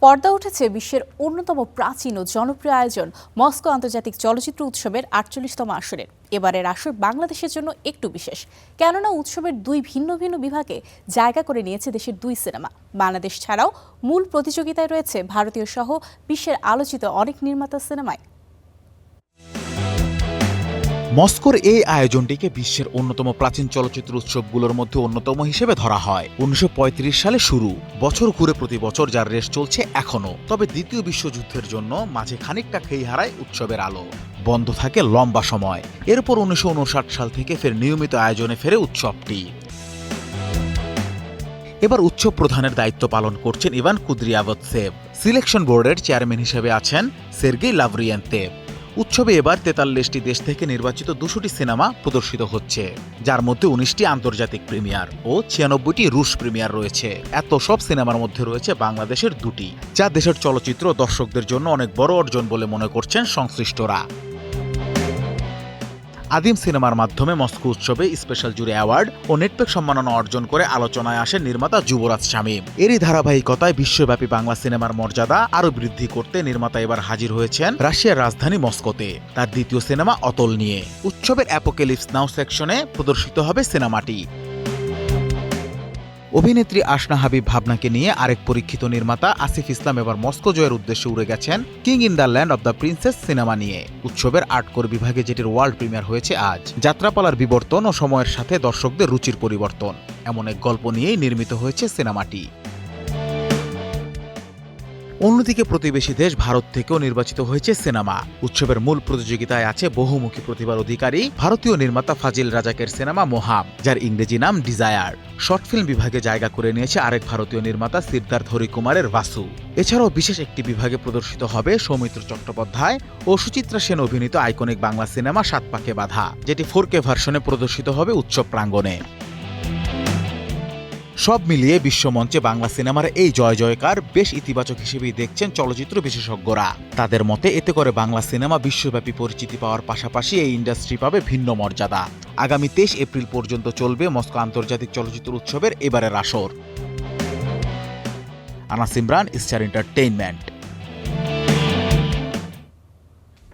পর্দা উঠেছে বিশ্বের অন্যতম প্রাচীন ও জনপ্রিয় আয়োজন মস্কো আন্তর্জাতিক চলচ্চিত্র উৎসবের ৪৮তম আসরের। এবারের আসর বাংলাদেশের জন্য একটু বিশেষ, কেননা উৎসবের দুই ভিন্ন ভিন্ন বিভাগে জায়গা করে নিয়েছে দেশের দুই সিনেমা। বাংলাদেশ ছাড়াও মূল প্রতিযোগিতায় রয়েছে ভারতীয় সহ বিশ্বের আলোচিত অনেক নির্মাতা সিনেমায়। মস্কোর এই আয়োজনটিকে বিশ্বের অন্যতম প্রাচীন চলচ্চিত্র উৎসবগুলোর মধ্যে অন্যতম হিসেবে ধরা হয়। ১৯৩৫ সালে শুরু, বছর ঘুরে প্রতি বছর যার রেশ চলছে এখনো। তবে দ্বিতীয় বিশ্বযুদ্ধের জন্য মাঝে খানিকটা খেই হারায় উৎসবের আলো, বন্ধ থাকে লম্বা সময়। এরপর ১৯৫৯ সাল থেকে ফের নিয়মিত আয়োজনে ফেরে উৎসবটি। এবার উৎসব প্রধানের দায়িত্ব পালন করছেন ইভান কুদ্রিয়াভতসেভ। সিলেকশন বোর্ডের চেয়ারম্যান হিসেবে আছেন সের্গেই লাভরিয়েন্তেভ। উৎসবে এবার ৪৩টি দেশ থেকে নির্বাচিত ২০০টি সিনেমা প্রদর্শিত হচ্ছে, যার মধ্যে ১৯টি আন্তর্জাতিক প্রিমিয়ার ও ৯৬টি রুশ প্রিমিয়ার রয়েছে। এত সব সিনেমার মধ্যে রয়েছে বাংলাদেশের দুটি, যা দেশের চলচ্চিত্র দর্শকদের জন্য অনেক বড় অর্জন বলে মনে করছেন সংশ্লিষ্টরা। আদিম সিনেমার মাধ্যমে মস্কো উৎসবে স্পেশাল জুরি অ্যাওয়ার্ড ও নেটপেক সম্মাননা অর্জন করে আলোচনায় আসেন নির্মাতা যুবরাজ শামীম। এরই ধারাবাহিকতায় বিশ্বব্যাপী বাংলা সিনেমার মর্যাদা আরও বৃদ্ধি করতে নির্মাতা এবার হাজির হয়েছেন রাশিয়ার রাজধানী মস্কোতে তার দ্বিতীয় সিনেমা অতল নিয়ে। উৎসবের অ্যাপোক্যালিপস নাও সেকশনে প্রদর্শিত হবে সিনেমাটি। অভিনেত্রী আসনা হাবিব ভাবনাকে নিয়ে আরেক পরীক্ষিত নির্মাতা আসিফ ইসলাম এবার মস্কো জয়ের উদ্দেশ্যে উড়ে গেছেন king in the land of the princess cinema নিয়ে। উৎসবের ৮ কোর বিভাগে যেটির ওয়ার্ল্ড প্রিমিয়ার হয়েছে আজ। যাত্রাপালার বিবর্তন ও সময়ের সাথে দর্শকদের রুচির পরিবর্তন, এমন এক গল্প নিয়েই নির্মিত হয়েছে সিনেমাটি। অন্যদিকে প্রতিবেশী দেশ ভারত থেকেও নির্বাচিত হয়েছে সিনেমা। উৎসবের মূল প্রতিযোগিতায় আছে বহুমুখী প্রতিভার অধিকারী ভারতীয় নির্মাতা ফাজিল রাজাকের সিনেমা মোহাম, যার ইংরেজি নাম ডিজায়ার। শর্ট ফিল্ম বিভাগে জায়গা করে নিয়েছে আরেক ভারতীয় নির্মাতা সিদ্ধার্থ হরিকুমারের ভাসু। এছাড়াও বিশেষ একটি বিভাগে প্রদর্শিত হবে সৌমিত্র চট্টোপাধ্যায় ও সুচিত্রা সেন অভিনীত আইকনিক বাংলা সিনেমা সাত পাকে বাঁধা, যেটি 4K ভার্সনে প্রদর্শিত হবে উৎসব প্রাঙ্গণে। সব মিলিয়ে বিশ্বমঞ্চে বাংলা সিনেমার এই জয় জয়কার বেশ ইতিবাচক হিসেবেই দেখছেন চলচ্চিত্র বিশেষজ্ঞরা। তাদের মতে এতে করে বাংলা সিনেমা বিশ্বব্যাপী পরিচিতি পাওয়ার পাশাপাশি এই ইন্ডাস্ট্রি পাবে ভিন্ন মর্যাদা। আগামী ২৩ এপ্রিল পর্যন্ত চলবে মস্কো আন্তর্জাতিক চলচ্চিত্র উৎসবের এবারের আসর। Anas Imran, star entertainment.